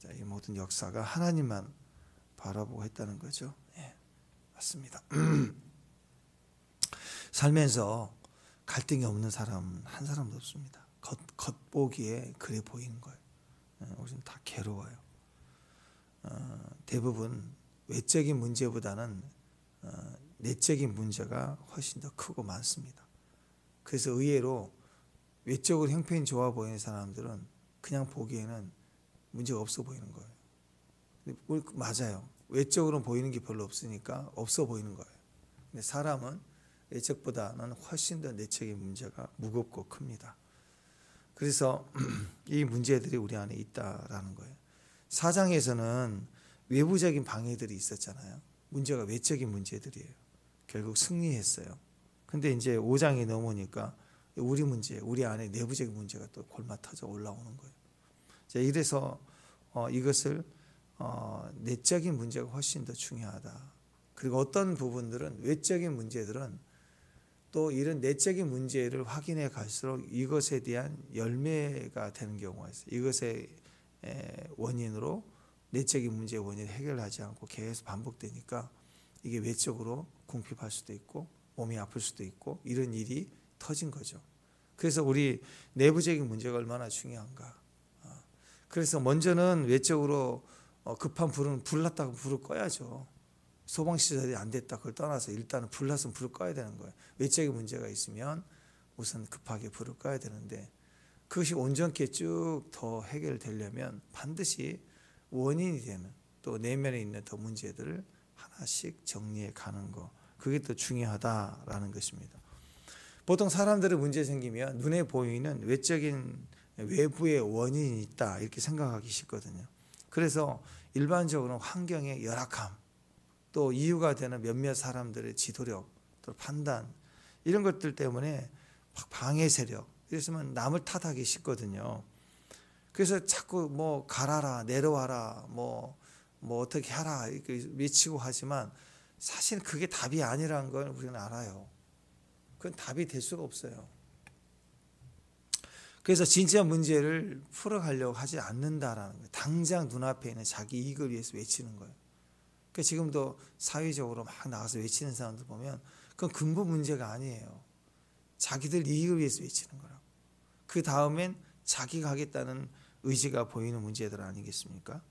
자, 이 모든 역사가 하나님만 바라보고 했다는 거죠. 예, 맞습니다. 살면서 갈등이 없는 사람 한 사람도 없습니다. 겉보기에 그래 보이는 거예요. 우리는 다 괴로워요. 대부분 외적인 문제보다는 내적인 문제가 훨씬 더 크고 많습니다. 그래서 의외로 외적으로 형편이 좋아 보이는 사람들은 그냥 보기에는 문제가 없어 보이는 거예요. 맞아요. 외적으로는 보이는 게 별로 없으니까 없어 보이는 거예요. 근데 사람은 외적보다는 훨씬 더 내적인 문제가 무겁고 큽니다. 그래서 이 문제들이 우리 안에 있다라는 거예요. 4장에서는 외부적인 방해들이 있었잖아요. 문제가 외적인 문제들이에요. 결국 승리했어요. 근데 이제 5장이 넘으니까 우리 문제, 우리 안에 내부적인 문제가 또 골마 터져 올라오는 거예요. 자, 이래서 이것을 내적인 문제가 훨씬 더 중요하다. 그리고 어떤 부분들은 외적인 문제들은 또 이런 내적인 문제를 확인해 갈수록 이것에 대한 열매가 되는 경우가 있어요. 이것의 원인으로 내적인 문제의 원인을 해결하지 않고 계속 반복되니까 이게 외적으로 궁핍할 수도 있고 몸이 아플 수도 있고 이런 일이 터진 거죠. 그래서 우리 내부적인 문제가 얼마나 중요한가. 그래서 먼저는 외적으로 급한 불은 불났다고 불을 꺼야죠. 소방시설이 안 됐다 그걸 떠나서 일단은 불났으면 불을 꺼야 되는 거예요. 외적인 문제가 있으면 우선 급하게 불을 꺼야 되는데 그것이 온전케 쭉 더 해결되려면 반드시 원인이 되는 또 내면에 있는 더 문제들을 하나씩 정리해 가는 거, 그게 또 중요하다라는 것입니다. 보통 사람들의 문제 생기면 눈에 보이는 외부의 원인이 있다 이렇게 생각하기 쉽거든요. 그래서 일반적으로 환경의 열악함, 또 이유가 되는 몇몇 사람들의 지도력, 또 판단 이런 것들 때문에 방해 세력 이랬으면 남을 탓하기 쉽거든요. 그래서 자꾸 뭐 가라라 내려와라 뭐 어떻게 하라 이렇게 외치고 하지만 사실 그게 답이 아니라는 걸 우리는 알아요. 그건 답이 될 수가 없어요. 그래서 진짜 문제를 풀어가려고 하지 않는다라는 거예요. 당장 눈앞에 있는 자기 이익을 위해서 외치는 거예요. 그러니까 지금도 사회적으로 막 나가서 외치는 사람들 보면 그건 근본 문제가 아니에요. 자기들 이익을 위해서 외치는 거라고. 그 다음엔 자기가 하겠다는 의지가 보이는 문제들 아니겠습니까?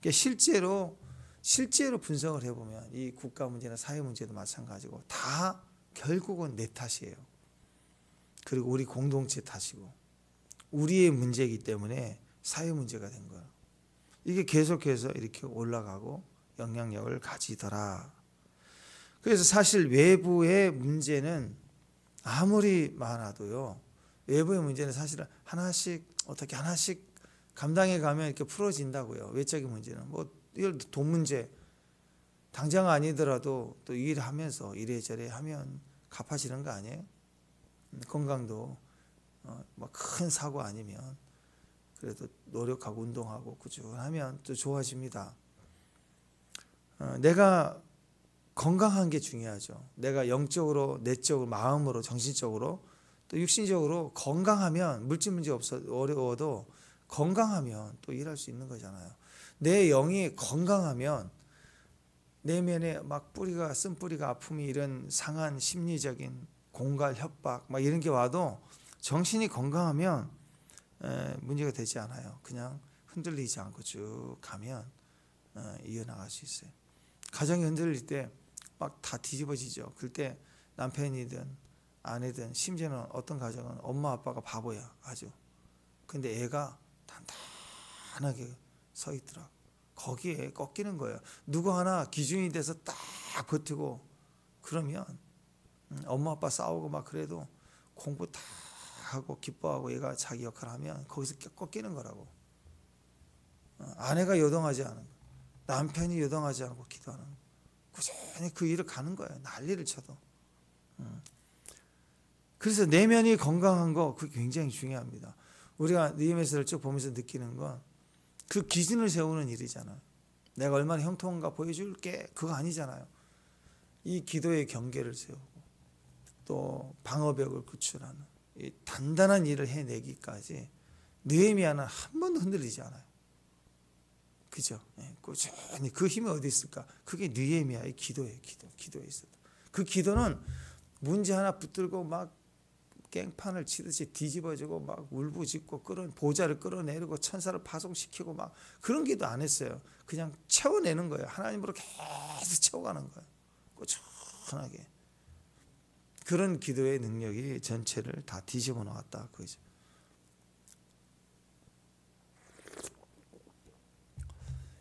그러니까 실제로 분석을 해보면 이 국가 문제나 사회 문제도 마찬가지고 다 결국은 내 탓이에요. 그리고 우리 공동체 탓이고 우리의 문제이기 때문에 사회 문제가 된 거예요. 이게 계속해서 이렇게 올라가고 영향력을 가지더라. 그래서 사실 외부의 문제는 아무리 많아도요. 외부의 문제는 사실은 하나씩 어떻게 하나씩 감당해 가면 이렇게 풀어진다고요. 외적인 문제는 뭐 이걸 돈 문제 당장 아니더라도 또 일하면서 이래저래 하면 갚아지는 거 아니에요? 건강도 뭐 큰 사고 아니면 그래도 노력하고 운동하고 꾸준하면 또 좋아집니다. 내가 건강한 게 중요하죠. 내가 영적으로, 내적으로, 마음으로, 정신적으로 또 육신적으로 건강하면 물질 문제 어려워도 건강하면 또 일할 수 있는 거잖아요. 내 영이 건강하면 내면에 막 쓴뿌리가 아픔이 이런 상한 심리적인 공갈, 협박 막 이런 게 와도 정신이 건강하면 문제가 되지 않아요. 그냥 흔들리지 않고 쭉 가면 이어나갈 수 있어요. 가정이 흔들릴 때 막 다 뒤집어지죠. 그때 남편이든 아내든 심지어는 어떤 가정은 엄마 아빠가 바보야 아주. 근데 애가 단단하게 서 있더라고. 거기에 꺾이는 거예요. 누구 하나 기준이 돼서 딱 버티고 그러면 엄마 아빠 싸우고 막 그래도 공부 다 하고 기뻐하고 얘가 자기 역할을 하면 거기서 꺾이는 거라고. 아내가 요동하지 않은 거, 남편이 요동하지 않고 기도하는 거. 꾸준히 그 일을 가는 거예요. 난리를 쳐도. 그래서 내면이 건강한 거 그게 굉장히 중요합니다. 우리가 느헤미야서를 쭉 보면서 느끼는 건 그 기준을 세우는 일이잖아요. 내가 얼마나 형통한가 보여줄게 그거 아니잖아요. 이 기도의 경계를 세우고 또 방어벽을 구출하는 이 단단한 일을 해내기까지 느헤미야는 한 번도 흔들리지 않아요. 그죠? 예, 꾸준히 그 힘이 어디 있을까? 그게 느헤미야의 기도예요. 기도에 있어도 그 기도는 문제 하나 붙들고 막 깽판을 치듯이 뒤집어지고 막 울부짖고 보좌를 끌어내리고 천사를 파송시키고 막 그런 기도 안 했어요. 그냥 채워내는 거예요. 하나님으로 계속 채워가는 거예요. 꾸준하게. 그런 기도의 능력이 전체를 다 뒤집어 놓았다 그거죠.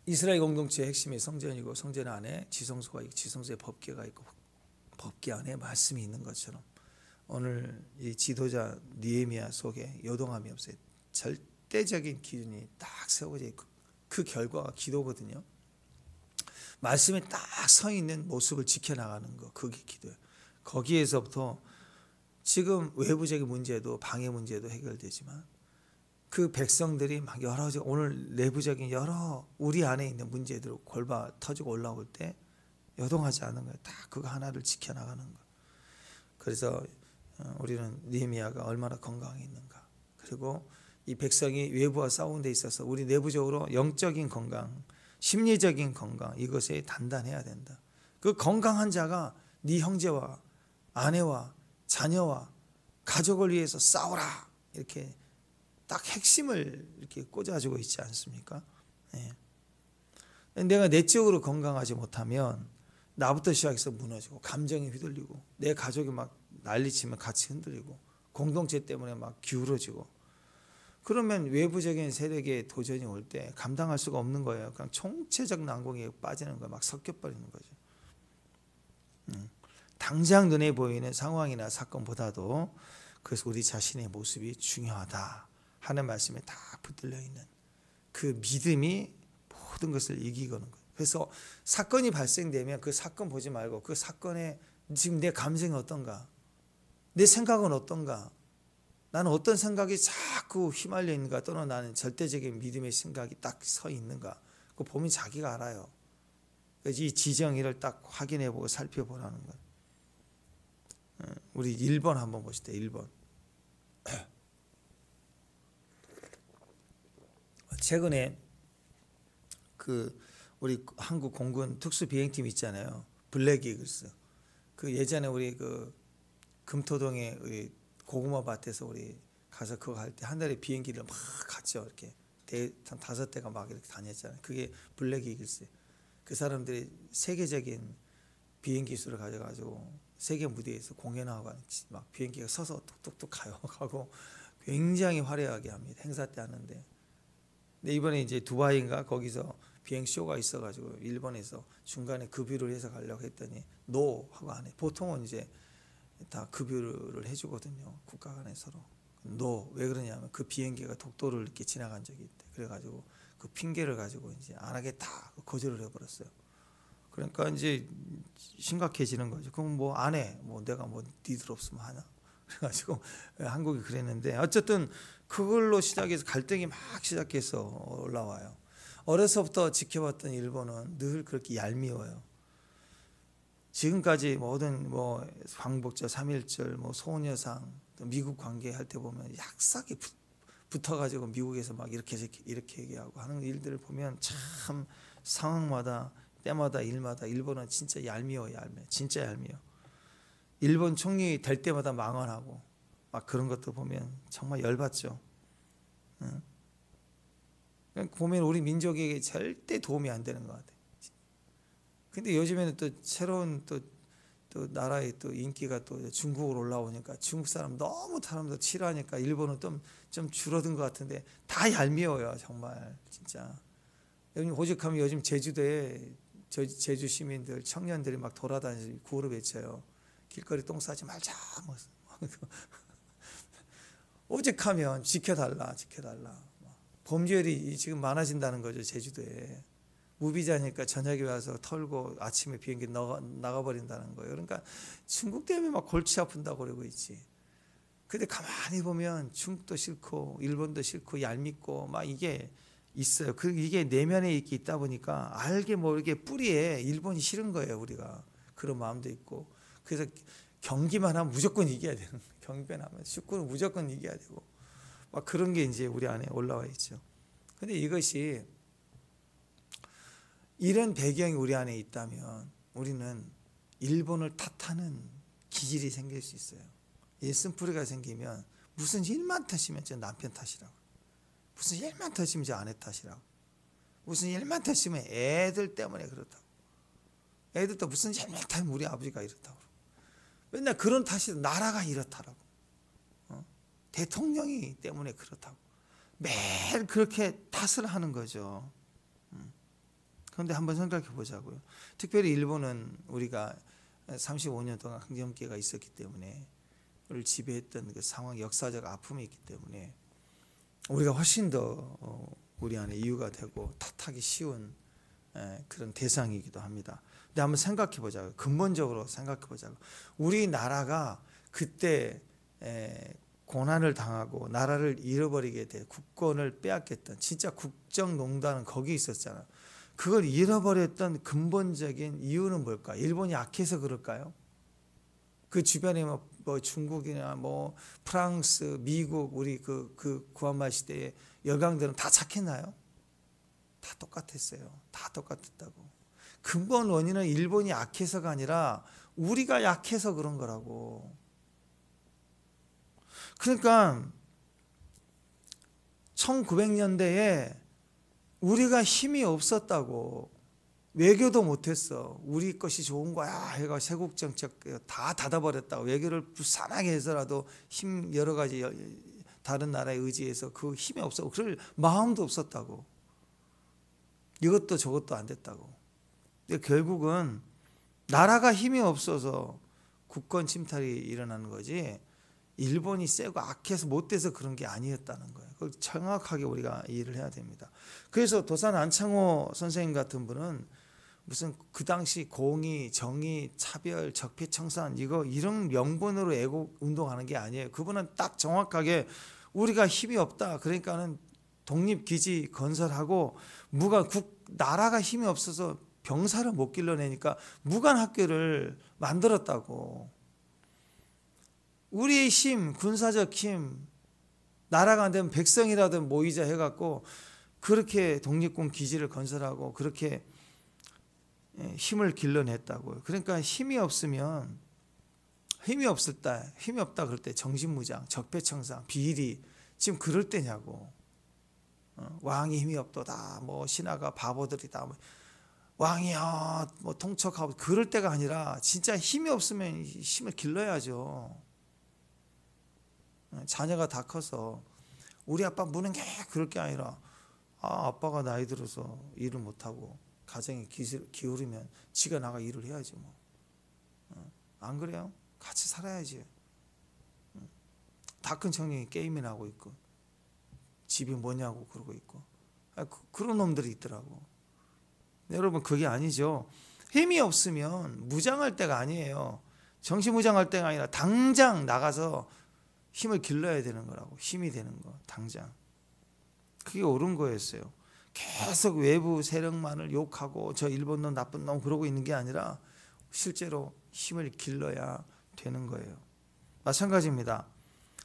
이스라엘 공동체의 핵심이 성전이고 성전 안에 지성소가 있고 지성소에 법궤가 있고 법궤 안에 말씀이 있는 것처럼 오늘 이 지도자 느헤미야 속에 요동함이 없어요. 절대적인 기준이 딱 세워져 있고 그 결과가 기도거든요. 말씀에 딱 서 있는 모습을 지켜나가는 거 그게 기도예요. 거기에서부터 지금 외부적인 문제도 방해 문제도 해결되지만 그 백성들이 막 여러 오늘 내부적인 여러 우리 안에 있는 문제들 골바 터지고 올라올 때 요동하지 않는 거예요. 다 그거 하나를 지켜나가는 거. 그래서 우리는 느헤미야가 얼마나 건강해 있는가. 그리고 이 백성이 외부와 싸우는 데 있어서 우리 내부적으로 영적인 건강, 심리적인 건강 이것에 단단해야 된다. 그 건강한 자가 네 형제와 아내와 자녀와 가족을 위해서 싸우라 이렇게 딱 핵심을 이렇게 꽂아주고 있지 않습니까? 네. 내가 내적으로 건강하지 못하면 나부터 시작해서 무너지고 감정이 휘둘리고 내 가족이 막 난리치면 같이 흔들리고 공동체 때문에 막 기울어지고 그러면 외부적인 세력의 도전이 올 때 감당할 수가 없는 거예요. 그냥 총체적 난공에 빠지는 거예요. 막 섞여버리는 거죠. 당장 눈에 보이는 상황이나 사건보다도 그래서 우리 자신의 모습이 중요하다 하는 말씀에 다 붙들려 있는 그 믿음이 모든 것을 이기거는 거예요. 그래서 사건이 발생되면 그 사건 보지 말고 그 사건에 지금 내 감정이 어떤가, 내 생각은 어떤가, 나는 어떤 생각이 자꾸 휘말려 있는가 또는 나는 절대적인 믿음의 생각이 딱 서 있는가 그거 보면 자기가 알아요. 그래서 이 지정의를 딱 확인해보고 살펴보라는 거예요. 우리 1번 한번 보시죠. 1번. 최근에 그 우리 한국 공군 특수 비행팀 있잖아요. 블랙 이글스. 그 예전에 우리 그 금토동에 우리 고구마 밭에서 우리 가서 그거 할 때 한 달에 비행기를 막 갔죠. 이렇게 한 5대가 막 이렇게 다녔잖아요. 그게 블랙 이글스. 그 사람들이 세계적인 비행기 수를 가져가지고 세계 무대에서 공연하고 막 비행기가 서서 뚝뚝뚝 가고 굉장히 화려하게 합니다. 행사 때 하는데. 근데 이번에 이제 두바이인가 거기서 비행 쇼가 있어가지고 일본에서 중간에 급유를 해서 가려고 했더니 노 하고 안 해. 보통은 이제 다 급유를 해주거든요. 국가 간에 서로. 노 왜 그러냐면 그 비행기가 독도를 이렇게 지나간 적이 있대. 그래가지고 그 핑계를 가지고 이제 안 하겠다 거절을 해버렸어요. 그러니까 이제 심각해지는 거죠. 그럼 뭐 안 해. 뭐 내가 뭐 니들 없으면 하나. 그래가지고 한국이 그랬는데 어쨌든 그걸로 시작해서 갈등이 막 시작해서 올라와요. 어려서부터 지켜봤던 일본은 늘 그렇게 얄미워요. 지금까지 모든 뭐 광복절, 3.1절, 뭐 소녀상, 미국 관계 할 때 보면 약삭이 붙어가지고 미국에서 막 이렇게 얘기하고 하는 일들을 보면 참 상황마다 때마다 일마다 일본은 진짜 얄미워. 진짜 얄미워. 일본 총리 될 때마다 망언하고 막 그런 것도 보면 정말 열받죠. 보면 우리 민족에게 절대 도움이 안 되는 것 같아요. 근데 요즘에는 또 새로운 또 나라의 또 인기가 또 중국으로 올라오니까 중국 너무 사람들 싫어하니까 일본은 좀 줄어든 것 같은데 다 얄미워요. 정말 진짜. 오죽하면 요즘 제주도에 제주 시민들 청년들이 막 돌아다니면서 구호를 외쳐요. 길거리 똥 싸지 말자. 오죽하면 지켜달라. 범죄율이 지금 많아진다는 거죠. 제주도에. 무비자니까 저녁에 와서 털고 아침에 비행기 나가버린다는 거예요. 그러니까 중국 때문에 막 골치 아픈다고 그러고 있지. 근데 가만히 보면 중국도 싫고 일본도 싫고 얄밉고 막 이게 있어요. 이게 내면에 있다 보니까 알게 모르게 뿌리에 일본이 싫은 거예요. 우리가. 그런 마음도 있고. 그래서 경기만 하면 무조건 이겨야 되는 거예요. 경기만 하면 축구는 무조건 이겨야 되고 막 그런 게 이제 우리 안에 올라와 있죠. 근데 이것이 이런 배경이 우리 안에 있다면 우리는 일본을 탓하는 기질이 생길 수 있어요. 이 쓴뿌리가 생기면 무슨 일만 탓이면 저 남편 탓이라고, 무슨 일만 탓이면 저 아내 탓이라고, 무슨 일만 탓이면 애들 때문에 그렇다고, 애들도 무슨 일만 탓이면 우리 아버지가 이렇다고, 맨날 그런 탓이 나라가 이렇다라고, 대통령이 때문에 그렇다고 매일 그렇게 탓을 하는 거죠. 그런데 한번 생각해 보자고요. 특별히 일본은 우리가 35년 동안 강점기가 있었기 때문에 우리를 지배했던 그 상황, 역사적 아픔이 있기 때문에 우리가 훨씬 더 우리 안에 이유가 되고 탓하기 쉬운 그런 대상이기도 합니다. 근데 한번 생각해 보자고요. 근본적으로 생각해 보자고요. 우리나라가 그때 고난을 당하고 나라를 잃어버리게 돼 국권을 빼앗겼던, 진짜 국정농단은 거기 있었잖아요. 그걸 잃어버렸던 근본적인 이유는 뭘까? 일본이 약해서 그럴까요? 그 주변에 뭐 중국이나 뭐 프랑스, 미국, 우리 그 구한말 시대의 열강들은 다 착했나요? 다 똑같았어요. 다 똑같았다고. 근본 원인은 일본이 약해서가 아니라 우리가 약해서 그런 거라고. 그러니까 1900년대에 우리가 힘이 없었다고, 외교도 못했어. 우리 것이 좋은 거야 해가 세국 정책 다 닫아버렸다고, 외교를 부산하게 해서라도 힘 여러 가지 다른 나라에 의지해서 그 힘이 없어, 그럴 마음도 없었다고, 이것도 저것도 안 됐다고. 근데 결국은 나라가 힘이 없어서 국권 침탈이 일어나는 거지, 일본이 세고 악해서 못돼서 그런 게 아니었다는 거예요. 그걸 정확하게 우리가 이해를 해야 됩니다. 그래서 도산 안창호 선생님 같은 분은 무슨 그 당시 공의, 정의, 차별, 적폐청산 이런 명분으로 애국 운동하는 게 아니에요. 그분은 딱 정확하게 우리가 힘이 없다, 그러니까는 독립기지 건설하고 나라가 힘이 없어서 병사를 못 길러내니까 무관학교를 만들었다고. 우리의 힘, 군사적 힘, 나라가 안 되면 백성이라도 모이자 해갖고 그렇게 독립군 기지를 건설하고 그렇게 힘을 길러냈다고요. 그러니까 힘이 없을 때, 힘이 없다 그럴 때 정신무장, 적폐청산, 비리, 지금 그럴 때냐고. 왕이 힘이 없도다, 뭐 신하가 바보들이다, 뭐 왕이야 뭐 통촉하고 그럴 때가 아니라 진짜 힘이 없으면 힘을 길러야죠. 자녀가 다 커서 우리 아빠 무는 게 그럴 게 아니라, 아빠가 나이 들어서 일을 못하고 가정에 기울이면 지가 나가 일을 해야지 뭐. 안 그래요? 같이 살아야지. 다 큰 청년이 게임이나 하고 있고 집이 뭐냐고 그러고 있고, 그런 놈들이 있더라고. 여러분, 그게 아니죠. 힘이 없으면 무장할 때가 아니에요. 정신무장할 때가 아니라 당장 나가서 힘을 길러야 되는 거라고. 힘이 되는 거 당장. 그게 옳은 거였어요. 계속 외부 세력만을 욕하고 저 일본 놈 나쁜 놈 그러고 있는 게 아니라 실제로 힘을 길러야 되는 거예요. 마찬가지입니다.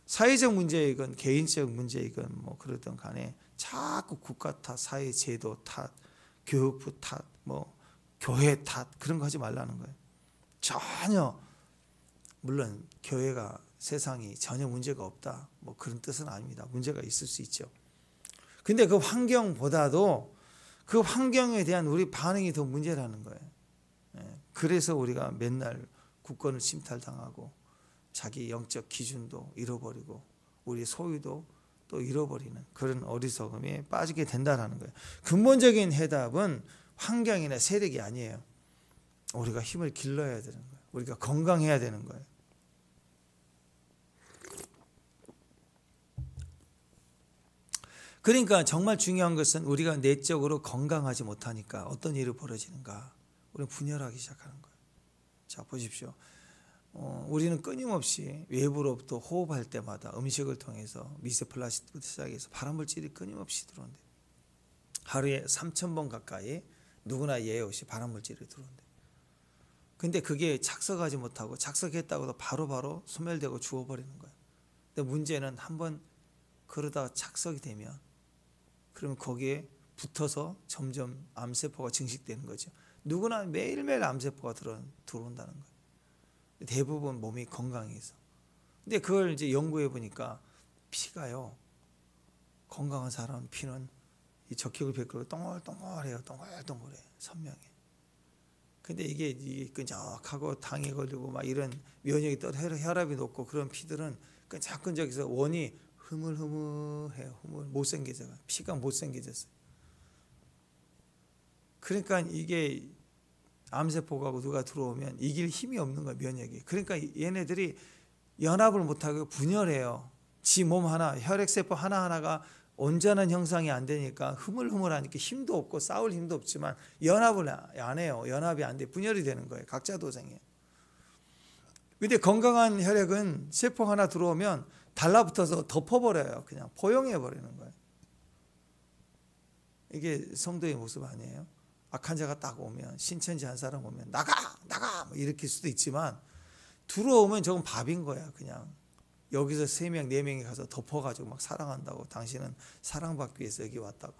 사회적 문제이건 개인적 문제이건 뭐 그러든 간에 자꾸 국가 탓, 사회 제도 탓, 교육부 탓, 뭐 교회 탓 그런 거 하지 말라는 거예요. 전혀, 물론 교회가 세상이 전혀 문제가 없다 뭐 그런 뜻은 아닙니다. 문제가 있을 수 있죠. 근데 그 환경보다도 그 환경에 대한 우리 반응이 더 문제라는 거예요. 그래서 우리가 맨날 국권을 침탈당하고 자기 영적 기준도 잃어버리고 우리 소유도 또 잃어버리는 그런 어리석음에 빠지게 된다는 거예요. 근본적인 해답은 환경이나 세력이 아니에요. 우리가 힘을 길러야 되는 거예요. 우리가 건강해야 되는 거예요. 그러니까 정말 중요한 것은 우리가 내적으로 건강하지 못하니까 어떤 일이 벌어지는가, 우리는 분열하기 시작하는 거예요. 자, 보십시오. 우리는 끊임없이 외부로부터 호흡할 때마다 음식을 통해서 미세 플라스틱부터 시작해서 발암물질이 끊임없이 들어온대요. 하루에 3,000번 가까이 누구나 예외 없이 발암물질이 들어온대요. 근데 그게 착석하지 못하고 착석했다고도 바로바로 소멸되고 죽어버리는 거예요. 근데 문제는 한번 그러다가 착석이 되면 그러면 거기에 붙어서 점점 암세포가 증식되는 거죠. 누구나 매일매일 암세포가 들어온다는 거예요. 대부분 몸이 건강해서. 근데 그걸 이제 연구해 보니까 피가요, 건강한 사람 피는 이 적혈 백혈이 동글동글해요. 동글동글해. 선명해. 근데 이게 끈적하고 당이 걸리고 막 이런 면역이 떨어 혈압이 높고 그런 피들은 끈적끈적해서 원이 흐물흐물해요. 못생겨져요. 피가 못생겨졌어요. 그러니까 이게 암세포가 누가 들어오면 이길 힘이 없는 거예요. 면역이. 그러니까 얘네들이 연합을 못하고 분열해요. 지 몸 하나, 혈액세포 하나하나가 온전한 형상이 안 되니까 흐물흐물하니까 힘도 없고 싸울 힘도 없지만 연합을 안 해요. 연합이 안 돼. 분열이 되는 거예요. 각자 도생해요. 근데 건강한 혈액은 세포 하나 들어오면 달라붙어서 덮어버려요. 그냥 포용해버리는 거예요. 이게 성도의 모습 아니에요? 악한 자가 딱 오면, 신천지 한 사람 오면 나가 뭐 일으킬 수도 있지만 들어오면 저건 밥인 거야. 그냥 여기서 3명 4명이 가서 덮어가지고 막 사랑한다고. 당신은 사랑받기 위해서 여기 왔다고.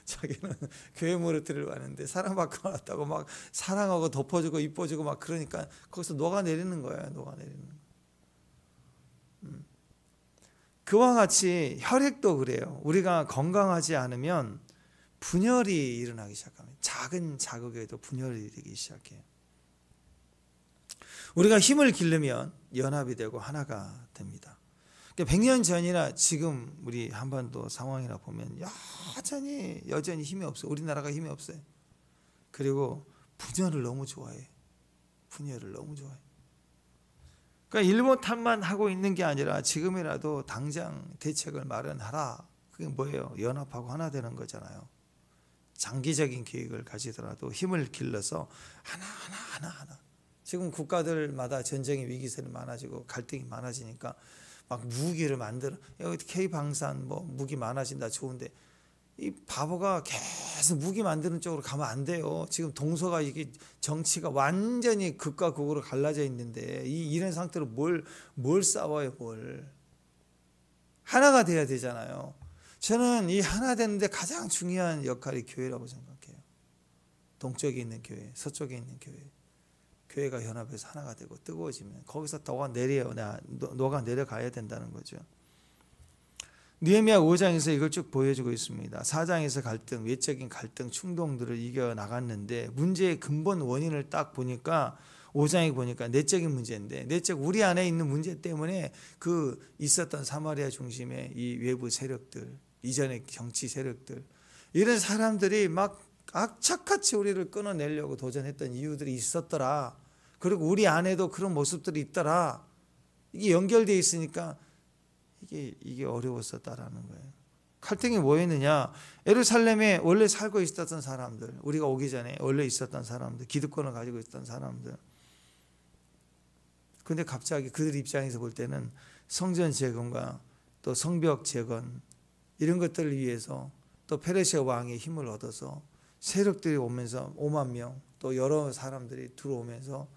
자기는 교회 무리들을 왔는데 사랑받고 왔다고 막 사랑하고 덮어주고 이뻐주고 막 그러니까 거기서 녹아내리는 거예요. 녹아내리는 거예요. 그와 같이 혈액도 그래요. 우리가 건강하지 않으면 분열이 일어나기 시작합니다. 작은 자극에도 분열이 되기 시작해요. 우리가 힘을 기르면 연합이 되고 하나가 됩니다. 100년 전이나 지금 우리 한반도 상황이나 보면 여전히 힘이 없어요. 우리나라가 힘이 없어요. 그리고 분열을 너무 좋아해. 분열을 너무 좋아해. 그러니까 일본 탓만 하고 있는 게 아니라 지금이라도 당장 대책을 마련하라. 그게 뭐예요? 연합하고 하나 되는 거잖아요. 장기적인 계획을 가지더라도 힘을 길러서 하나. 지금 국가들마다 전쟁의 위기설이 많아지고 갈등이 많아지니까 막 무기를 만들어. 여기 K방산 뭐 무기 많아진다 좋은데 이 바보가 계속 무기 만드는 쪽으로 가면 안 돼요. 지금 동서가 이게 정치가 완전히 극과 극으로 갈라져 있는데 이런 상태로 뭘 싸워요, 뭘. 하나가 돼야 되잖아요. 저는 이 하나 되는데 가장 중요한 역할이 교회라고 생각해요. 동쪽에 있는 교회, 서쪽에 있는 교회. 교회가 연합해서 하나가 되고 뜨거워지면 거기서 녹아 내려가야 된다는 거죠. 느헤미야 5장에서 이걸 쭉 보여주고 있습니다. 4장에서 갈등, 외적인 갈등, 충동들을 이겨나갔는데 문제의 근본 원인을 딱 보니까 5장에 보니까 내적인 문제인데 우리 안에 있는 문제 때문에 그 있었던 사마리아 중심의 이 외부 세력들, 이전의 정치 세력들, 이런 사람들이 막 악착같이 우리를 끊어내려고 도전했던 이유들이 있었더라. 그리고 우리 안에도 그런 모습들이 있더라. 이게 연결되어 있으니까 이게 어려웠었다라는 거예요. 갈등이 뭐였느냐? 예루살렘에 원래 살고 있었던 사람들, 우리가 오기 전에 원래 있었던 사람들, 기득권을 가지고 있었던 사람들. 근데 갑자기 그들 입장에서 볼 때는 성전 재건과 또 성벽 재건 이런 것들을 위해서 또 페르시아 왕의 힘을 얻어서 세력들이 오면서 5만 명 또 여러 사람들이 들어오면서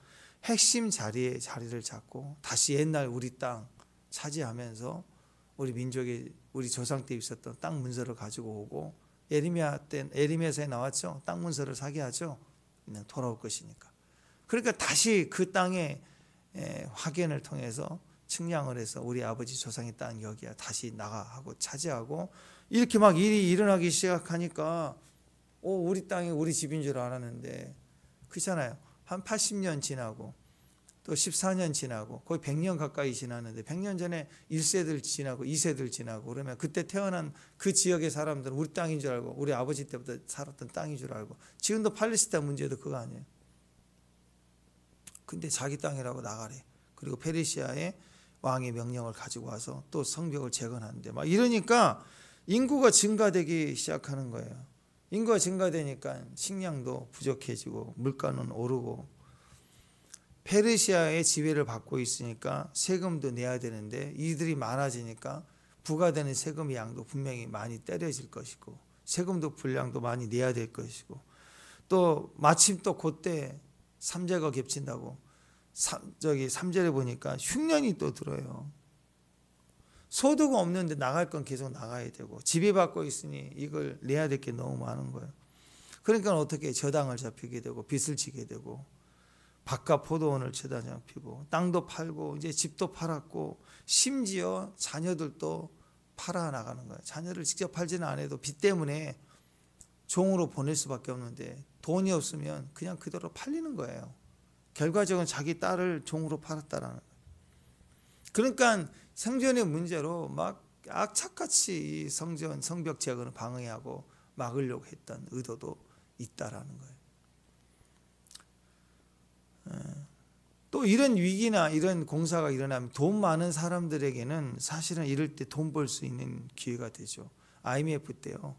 핵심 자리에 자리를 잡고 다시 옛날 우리 땅 차지하면서 우리 민족의 우리 조상 때 있었던 땅 문서를 가지고 오고 에레미야서에 나왔죠. 땅 문서를 사게 하죠. 그냥 돌아올 것이니까. 그러니까 다시 그 땅의 확인을 통해서 측량을 해서 우리 아버지 조상의 땅 여기야 다시 나가하고 차지하고 이렇게 막 일이 일어나기 시작하니까 우리 땅이 우리 집인 줄 알았는데 그렇잖아요. 한 80년 지나고 또 14년 지나고 거의 100년 가까이 지났는데 100년 전에 1세들 지나고 2세들 지나고 그러면 그때 태어난 그 지역의 사람들은 우리 땅인 줄 알고 우리 아버지 때부터 살았던 땅인 줄 알고 지금도 팔레스타인 문제도 그거 아니에요. 근데 자기 땅이라고 나가래. 그리고 페르시아의 왕의 명령을 가지고 와서 또 성벽을 재건하는데 막 이러니까 인구가 증가되기 시작하는 거예요. 인구가 증가되니까 식량도 부족해지고 물가는 오르고 페르시아의 지배를 받고 있으니까 세금도 내야 되는데 이들이 많아지니까 부과되는 세금의 양도 분명히 많이 때려질 것이고 세금도 분량도 많이 내야 될 것이고 또 마침 또 그때 삼재가 겹친다고 3절에 보니까 흉년이 또 들어요. 소득 없는데 나갈 건 계속 나가야 되고 집이 받고 있으니 이걸 내야 될 게 너무 많은 거예요. 그러니까 어떻게 저당을 잡히게 되고 빚을 지게 되고 바깥 포도원을 쳐다 잡히고 땅도 팔고 이제 집도 팔았고 심지어 자녀들도 팔아 나가는 거예요. 자녀를 직접 팔지는 않아도 빚 때문에 종으로 보낼 수밖에 없는데 돈이 없으면 그냥 그대로 팔리는 거예요. 결과적으로 자기 딸을 종으로 팔았다라는 거예요. 그러니까 생존의 문제로 막 악착같이 이 성벽 제거를 방해하고 막으려고 했던 의도도 있다라는 거예요. 또 이런 위기나 이런 공사가 일어나면 돈 많은 사람들에게는 사실은 이럴 때 돈 벌 수 있는 기회가 되죠. IMF 때요.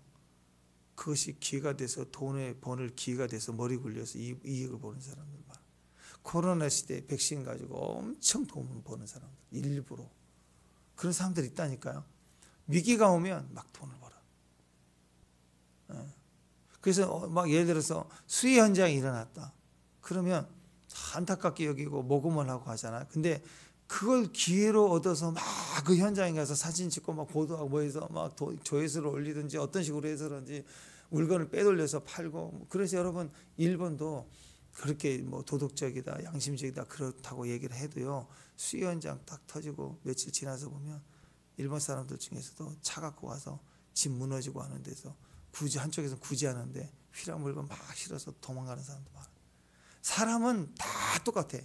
그것이 기회가 돼서 돈을 버는 기회가 돼서 머리 굴려서 이익을 보는 사람들 많아요. 코로나 시대에 백신 가지고 엄청 돈을 버는 사람들 일부러 그런 사람들이 있다니까요. 위기가 오면 막 돈을 벌어. 그래서 막 예를 들어서 수해 현장이 일어났다. 그러면 안타깝게 여기고 모금을 하고 하잖아요. 근데 그걸 기회로 얻어서 막 그 현장에 가서 사진 찍고 막 보도하고 뭐 해서 막 조회수를 올리든지 어떤 식으로 해서든지 물건을 빼돌려서 팔고. 그래서 여러분 일본도 그렇게 뭐 도덕적이다 양심적이다 그렇다고 얘기를 해도요, 수해 현장 딱 터지고 며칠 지나서 보면 일본 사람들 중에서도 차 갖고 와서 집 무너지고 하는 데서 한쪽에서 구제하는데 휘랑 물건 막 실어서 도망가는 사람도 많아요. 사람은 다 똑같아.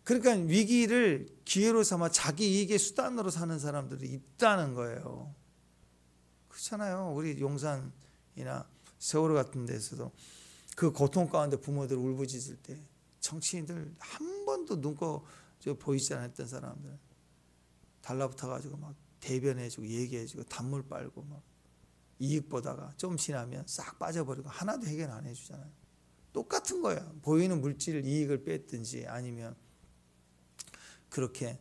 그러니까 위기를 기회로 삼아 자기 이익의 수단으로 사는 사람들이 있다는 거예요. 그렇잖아요. 우리 용산이나 세월호 같은 데서도 그 고통 가운데 부모들 울부짖을 때 정치인들 한 번도 눈코 보이지 않았던 사람들 달라붙어가지고 막 대변해주고 얘기해주고 단물 빨고 막 이익 보다가 좀 지나면 싹 빠져버리고 하나도 해결 안 해주잖아요. 똑같은 거예요. 보이는 물질 이익을 뺐든지 아니면 그렇게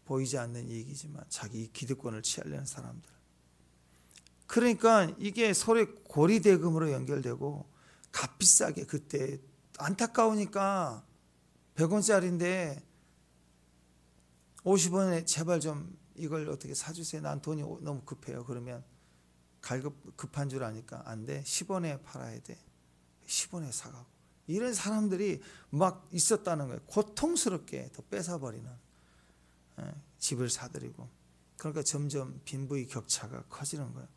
보이지 않는 이익이지만 자기 기득권을 취하려는 사람들. 그러니까 이게 서로의 고리대금으로 연결되고 값비싸게 그때 안타까우니까 100원짜리인데 50원에 제발 좀 이걸 어떻게 사주세요. 난 돈이 너무 급해요. 그러면 급한 줄 아니까 안 돼. 10원에 팔아야 돼. 10원에 사가고. 이런 사람들이 막 있었다는 거예요. 고통스럽게 더 뺏어버리는 집을 사들이고. 그러니까 점점 빈부의 격차가 커지는 거예요.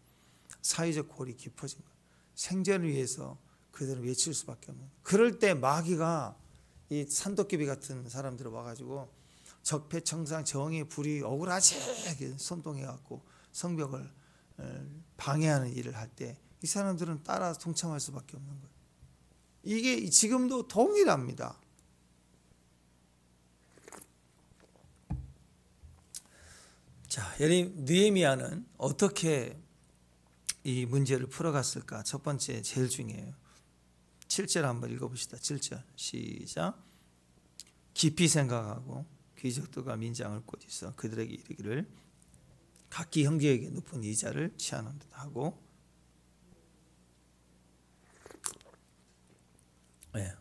사회적 골이 깊어진 거예요. 생존을 위해서 그들은 외칠 수밖에 없는 거예요. 그럴 때 마귀가 이 산도끼비 같은 사람들을 와가지고 적폐청산 정의 불의 억울하지 선동해갖고 성벽을 방해하는 일을 할 때 이 사람들은 따라 동참할 수밖에 없는 거예요. 이게 지금도 동일합니다. 자, 느헤미야는 어떻게 이 문제를 풀어갔을까? 첫 번째 제일 중요해요. 7절 한번 읽어봅시다. 7절 시작. 깊이 생각하고 귀족들과 민장을 꽂이서 그들에게 이르기를 각기 형제에게 높은 이자를 취하는 듯 하고. 네.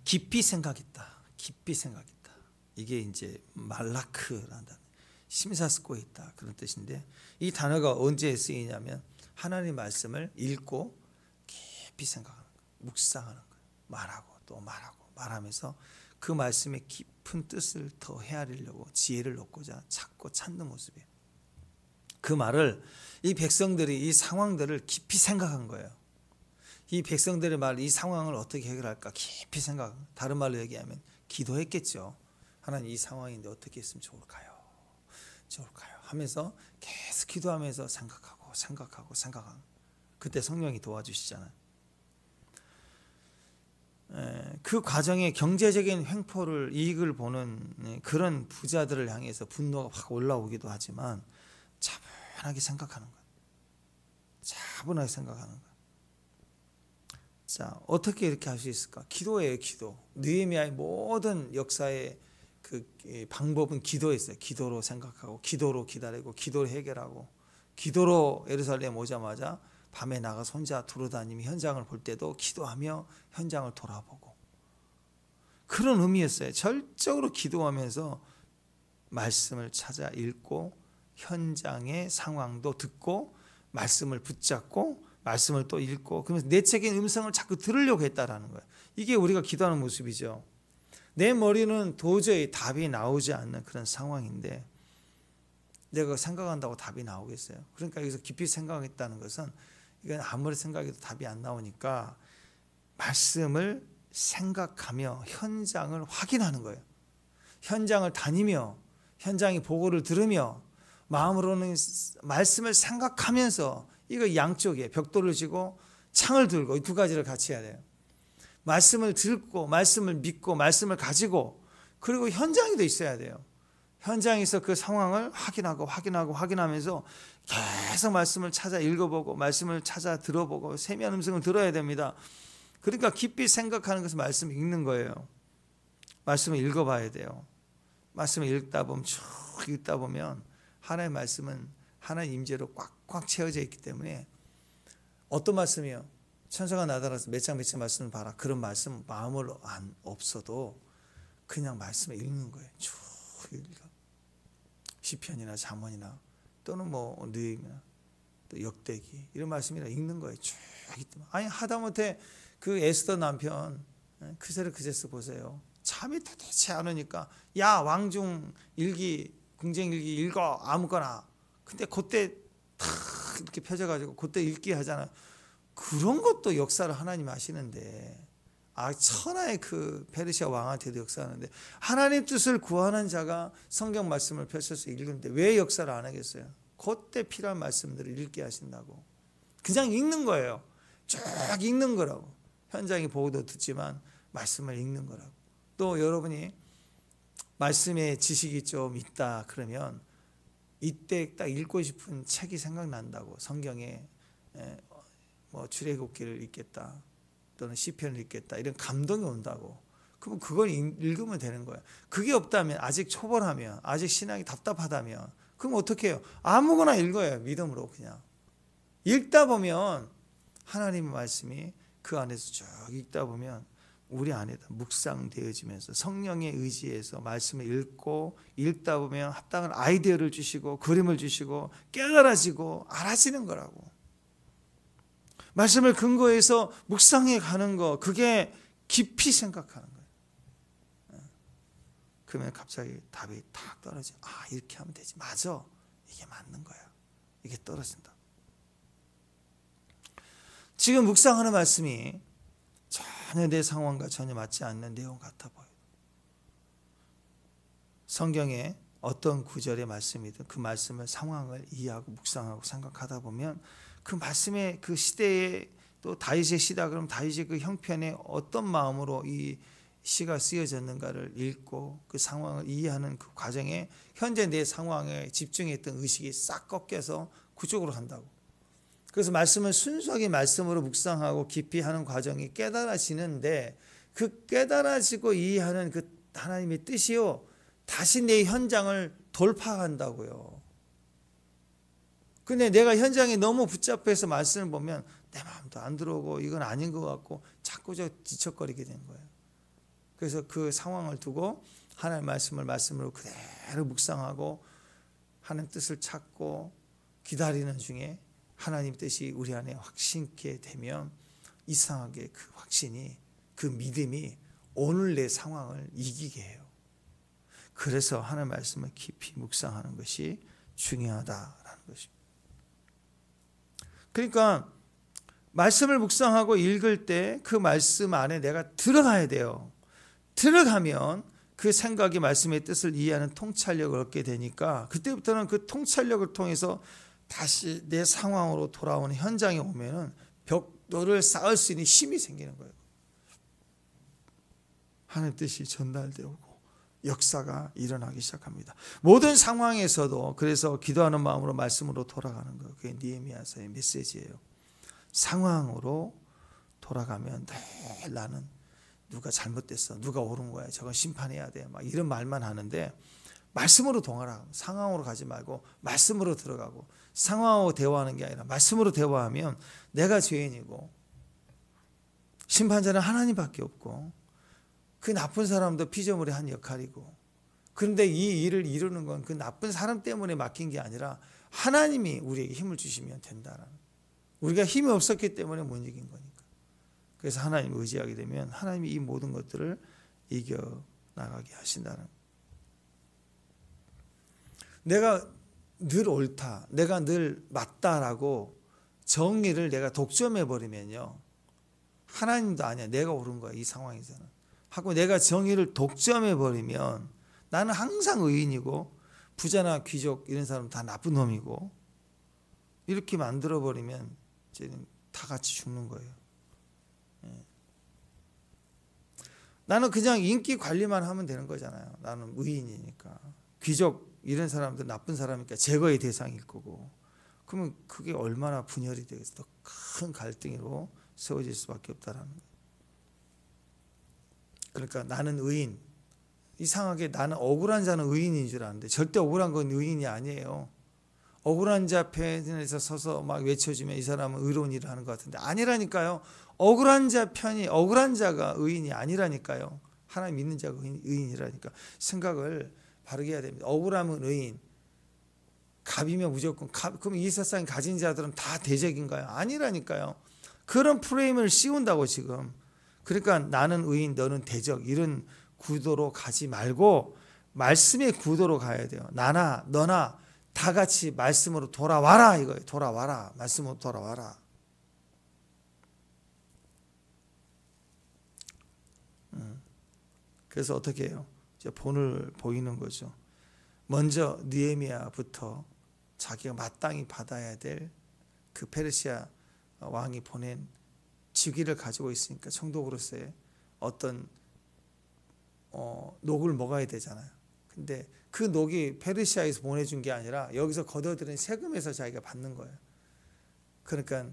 깊이 생각했다. 깊이 생각했다. 이게 이제 말라크라는 단어, 심사숙고에 있다 그런 뜻인데, 이 단어가 언제 쓰이냐면 하나님의 말씀을 읽고 깊이 생각하는 거예요. 묵상하는 거예요. 말하고 또 말하고 말하면서 그 말씀의 깊은 뜻을 더 헤아리려고 지혜를 얻고자 찾고 찾는 모습이에요. 그 말을 이 백성들이 이 상황들을 깊이 생각한 거예요. 이 백성들의 말, 이 상황을 어떻게 해결할까 깊이 생각. 다른 말로 얘기하면 기도했겠죠. 하나님 이 상황인데 어떻게 했으면 좋을까요? 하면서 계속 기도하면서 생각하고 그때 성령이 도와주시잖아요. 그 과정에 경제적인 횡포를 이익을 보는 그런 부자들을 향해서 분노가 확 올라오기도 하지만 차분하게 생각하는 거예요. 차분하게 생각하는 거예요. 자, 어떻게 이렇게 할 수 있을까? 기도예요, 기도. 느헤미야의 모든 역사의 그 방법은 기도였어요. 기도로 생각하고, 기도로 기다리고, 기도로 해결하고, 기도로 예루살렘 오자마자 밤에 나가서 혼자 두루다니며 현장을 볼 때도 기도하며 현장을 돌아보고, 그런 의미였어요. 절적으로 기도하면서 말씀을 찾아 읽고 현장의 상황도 듣고 말씀을 붙잡고 말씀을 또 읽고, 그러면서 내적인 음성을 자꾸 들으려고 했다라는 거예요. 이게 우리가 기도하는 모습이죠. 내 머리는 도저히 답이 나오지 않는 그런 상황인데 내가 생각한다고 답이 나오겠어요? 그러니까 여기서 깊이 생각했다는 것은 이건 아무리 생각해도 답이 안 나오니까 말씀을 생각하며 현장을 확인하는 거예요. 현장을 다니며 현장의 보고를 들으며 마음으로는 말씀을 생각하면서, 이거 양쪽에 벽돌을 지고 창을 들고 이 두 가지를 같이 해야 돼요. 말씀을 듣고 말씀을 믿고 말씀을 가지고, 그리고 현장에도 있어야 돼요. 현장에서 그 상황을 확인하면서 계속 말씀을 찾아 읽어보고 말씀을 찾아 들어보고 세미한 음성을 들어야 됩니다. 그러니까 깊이 생각하는 것은 말씀을 읽는 거예요. 말씀을 읽어봐야 돼요. 말씀을 읽다 보면 하나님의 말씀은 하나님의 임재로 꽉꽉 채워져 있기 때문에, 어떤 말씀이요? 천사가 나타나서 몇 장 말씀을 봐라, 그런 말씀 마음으로 안 없어도 그냥 말씀을 읽는 거예요. 쭉 읽어. 시편이나 잠언이나 또는 뭐 느헤미야, 또 역대기 이런 말씀이나 읽는 거예요. 쭉. 아니 하다못해 그 에스더 남편 그새스 보세요. 잠이 도대체 안 오니까 야 왕중 일기 궁정 일기 읽어 아무거나. 근데 그때 탁 이렇게 펴져가지고 그때 읽기 하잖아요. 그런 것도 역사를 하나님 하시는데, 천하의 그 페르시아 왕한테도 역사하는데, 하나님 뜻을 구하는 자가 성경 말씀을 펼쳐서 읽는데 왜 역사를 안 하겠어요? 그때 필요한 말씀들을 읽게 하신다고. 그냥 읽는 거예요. 쭉 읽는 거라고. 현장의 보고도 듣지만 말씀을 읽는 거라고. 또 여러분이 말씀에 지식이 좀 있다 그러면 이때 딱 읽고 싶은 책이 생각난다고. 성경에 뭐 출애굽기를 읽겠다 또는 시편을 읽겠다, 이런 감동이 온다고. 그럼 그걸 읽으면 되는 거예요. 그게 없다면, 아직 초벌하면, 아직 신앙이 답답하다면, 그럼 어떻게 해요? 아무거나 읽어요. 믿음으로 그냥 읽다 보면 하나님의 말씀이 그 안에서 쭉 읽다 보면 우리 안에다 묵상되어지면서 성령의 의지에서 말씀을 읽다 보면 합당한 아이디어를 주시고 그림을 주시고 깨달아지고 알아지는 거라고. 말씀을 근거해서 묵상해 가는 거, 그게 깊이 생각하는 거예요. 그러면 갑자기 답이 탁 떨어져. 이렇게 하면 되지. 맞아. 이게 맞는 거야. 이게 떨어진다. 지금 묵상하는 말씀이 전혀 내 상황과 전혀 맞지 않는 내용 같아 보여요. 성경에 어떤 구절의 말씀이든 그 말씀을 상황을 이해하고 묵상하고 생각하다 보면 그 말씀의 그 시대에, 또 다윗의 시다 그러면 다윗의 그 형편에 어떤 마음으로 이 시가 쓰여졌는가를 읽고 그 상황을 이해하는 그 과정에 현재 내 상황에 집중했던 의식이 싹 꺾여서 그쪽으로 간다고. 그래서 말씀을 순수하게 말씀으로 묵상하고 깊이 하는 과정이 깨달아지는데, 그 깨달아지고 이해하는 그 하나님의 뜻이요, 다시 내 현장을 돌파한다고요. 근데 내가 현장에 너무 붙잡혀서 말씀을 보면 내 마음도 안 들어오고 이건 아닌 것 같고 자꾸 뒤척거리게 되는 거예요. 그래서 그 상황을 두고 하나님의 말씀을 말씀으로 그대로 묵상하고 하는 뜻을 찾고 기다리는 중에 하나님 뜻이 우리 안에 확신케 되면 이상하게 그 확신이, 그 믿음이 오늘 내 상황을 이기게 해요. 그래서 하나님의 말씀을 깊이 묵상하는 것이 중요하다라는 것입니다. 그러니까 말씀을 묵상하고 읽을 때 그 말씀 안에 내가 들어가야 돼요. 들어가면 그 생각이 말씀의 뜻을 이해하는 통찰력을 얻게 되니까 그때부터는 그 통찰력을 통해서 다시 내 상황으로 돌아오는 현장에 오면은 벽돌을 쌓을 수 있는 힘이 생기는 거예요. 하나님의 뜻이 전달되고 역사가 일어나기 시작합니다. 모든 상황에서도 그래서 기도하는 마음으로 말씀으로 돌아가는 거예요. 그게 느헤미야서의 메시지예요. 상황으로 돌아가면 늘 나는 누가 잘못됐어, 누가 옳은 거야, 저건 심판해야 돼, 막 이런 말만 하는데 말씀으로 동하라. 상황으로 가지 말고 말씀으로 들어가고, 상황하고 대화하는 게 아니라 말씀으로 대화하면 내가 죄인이고 심판자는 하나님밖에 없고 그 나쁜 사람도 피조물의 한 역할이고 그런데 이 일을 이루는 건 그 나쁜 사람 때문에 맡긴 게 아니라 하나님이 우리에게 힘을 주시면 된다라는. 우리가 힘이 없었기 때문에 못 이긴 거니까. 그래서 하나님을 의지하게 되면 하나님이 이 모든 것들을 이겨나가게 하신다는. 내가 늘 옳다, 내가 늘 맞다라고 정의를 내가 독점해버리면요, 하나님도 아니야, 내가 옳은 거야 이 상황에서는 하고 내가 정의를 독점해버리면 나는 항상 의인이고 부자나 귀족 이런 사람은 다 나쁜 놈이고, 이렇게 만들어버리면 이제는 다 같이 죽는 거예요. 나는 그냥 인기 관리만 하면 되는 거잖아요. 나는 의인이니까. 귀족 이런 사람들 나쁜 사람이니까 제거의 대상일 거고. 그러면 그게 얼마나 분열이 되겠어. 더 큰 갈등으로 세워질 수밖에 없다라는 거예요. 그러니까 나는 의인. 이상하게 나는 억울한 자는 의인인 줄 아는데 절대 억울한 건 의인이 아니에요. 억울한 자 편에서 서서 막 외쳐주면 이 사람은 의로운 일을 하는 것 같은데 아니라니까요. 억울한 자 편이, 억울한 자가 의인이 아니라니까요. 하나님 믿는 자가 의인이라니까. 생각을 바르게 해야 됩니다. 억울하면 의인, 갑이면 무조건 갑. 그럼 이 세상에 가진 자들은 다 대적인가요? 아니라니까요. 그런 프레임을 씌운다고 지금. 그러니까 나는 의인, 너는 대적, 이런 구도로 가지 말고 말씀의 구도로 가야 돼요. 나나 너나 다 같이 말씀으로 돌아와라 이거예요. 돌아와라. 말씀으로 돌아와라. 그래서 어떻게 해요? 이제 본을 보이는 거죠. 먼저 느헤미야부터 자기가 마땅히 받아야 될 그 페르시아 왕이 보낸 직위를 가지고 있으니까 총독으로서의 어떤 녹을 먹어야 되잖아요. 근데 그 녹이 페르시아에서 보내준 게 아니라 여기서 걷어들인 세금에서 자기가 받는 거예요. 그러니까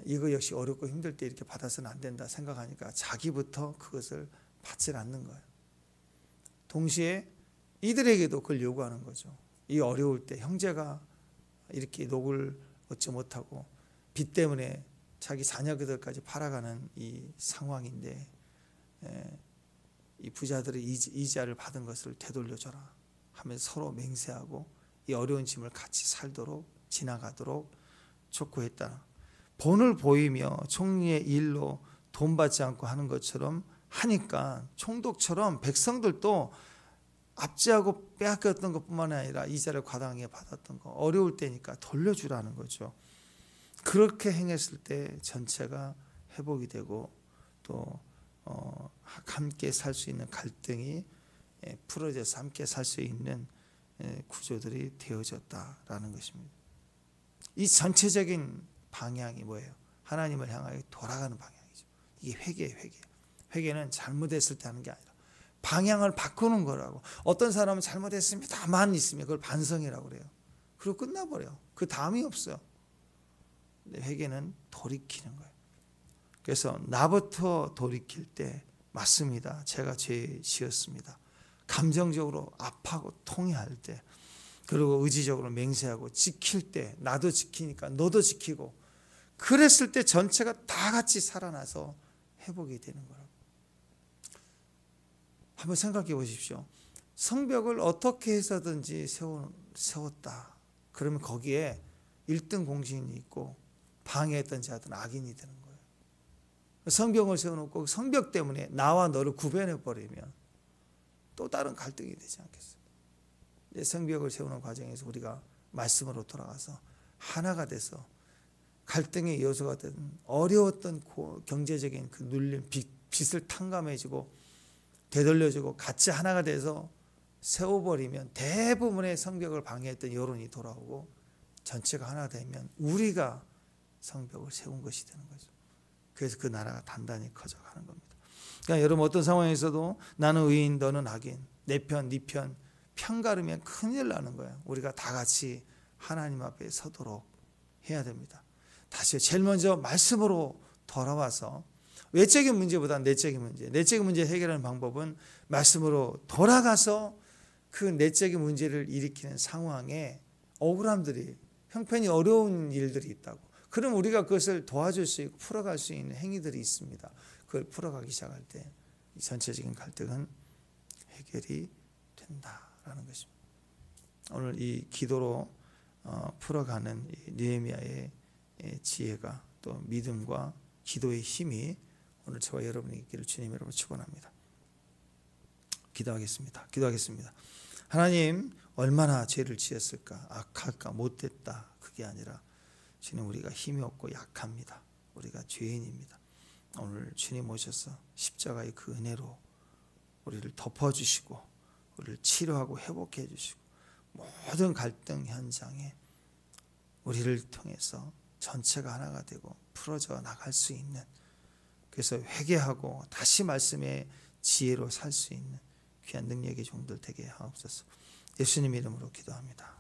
이거 역시 어렵고 힘들 때 이렇게 받아서는 안 된다 생각하니까 자기부터 그것을 받질 않는 거예요. 동시에 이들에게도 그걸 요구하는 거죠. 이 어려울 때 형제가 이렇게 녹을 얻지 못하고 빚 때문에 자기 자녀들까지 팔아가는 이 상황인데 이 부자들의 이자를 받은 것을 되돌려줘라 하면서 서로 맹세하고 이 어려운 짐을 같이 살도록 지나가도록 촉구했다. 본을 보이며 총리의 일로 돈 받지 않고 하는 것처럼 하니까 총독처럼 백성들도 압제하고 빼앗겼던 것뿐만 아니라 이자를 과다하게 받았던 거, 어려울 때니까 돌려주라는 거죠. 그렇게 행했을 때 전체가 회복이 되고 또 함께 살 수 있는 갈등이 풀어져서 함께 살 수 있는 구조들이 되어졌다라는 것입니다. 이 전체적인 방향이 뭐예요? 하나님을 향하여 돌아가는 방향이죠. 이게 회개예요. 회개는 잘못했을 때 하는 게 아니라 방향을 바꾸는 거라고. 어떤 사람은 잘못했습니다만 있으면 그걸 반성이라고 그래요. 그리고 끝나버려요. 그 다음이 없어요. 근데 회개는 돌이키는 거예요. 그래서 나부터 돌이킬 때 맞습니다. 제가 죄 지었습니다. 감정적으로 아파하고 통회할 때, 그리고 의지적으로 맹세하고 지킬 때 나도 지키니까 너도 지키고, 그랬을 때 전체가 다 같이 살아나서 회복이 되는 거라고. 한번 생각해 보십시오. 성벽을 어떻게 해서든지 세웠다. 그러면 거기에 1등 공신이 있고 방해했던 자들은 악인이 되는 거예요. 성벽을 세워놓고 성벽 때문에 나와 너를 구별해버리면 또 다른 갈등이 되지 않겠어요? 성벽을 세우는 과정에서 우리가 말씀으로 돌아가서 하나가 돼서 갈등의 요소가 된 어려웠던 경제적인 그 눌림, 빚을 탕감해주고 되돌려주고 같이 하나가 돼서 세워버리면 대부분의 성벽을 방해했던 여론이 돌아오고 전체가 하나 되면 우리가 성벽을 세운 것이 되는 거죠. 그래서 그 나라가 단단히 커져가는 겁니다. 그러니까 여러분 어떤 상황에서도 나는 의인 너는 악인, 내 편, 네 편, 편가르면 큰일 나는 거예요. 우리가 다 같이 하나님 앞에 서도록 해야 됩니다. 다시 제일 먼저 말씀으로 돌아와서 외적인 문제보다 내적인 문제 해결하는 방법은 말씀으로 돌아가서 그 내적인 문제를 일으키는 상황에 억울함들이, 형편이 어려운 일들이 있다고. 그럼 우리가 그것을 도와줄 수 있고 풀어갈 수 있는 행위들이 있습니다. 그걸 풀어가기 시작할 때 이 전체적인 갈등은 해결이 된다라는 것입니다. 오늘 이 기도로 풀어가는 이 느헤미야의 지혜가 또 믿음과 기도의 힘이 오늘 저와 여러분에게 있기를 주님 이름으로 축원합니다. 기도하겠습니다. 하나님, 얼마나 죄를 지었을까? 악할까? 못됐다. 그게 아니라 주님, 우리가 힘이 없고 약합니다. 우리가 죄인입니다. 오늘 주님 오셔서 십자가의 그 은혜로 우리를 덮어주시고 우리를 치료하고 회복해 주시고 모든 갈등 현장에 우리를 통해서 전체가 하나가 되고 풀어져 나갈 수 있는, 그래서 회개하고 다시 말씀의 지혜로 살 수 있는 귀한 능력의 종들 되게 하옵소서. 예수님 이름으로 기도합니다.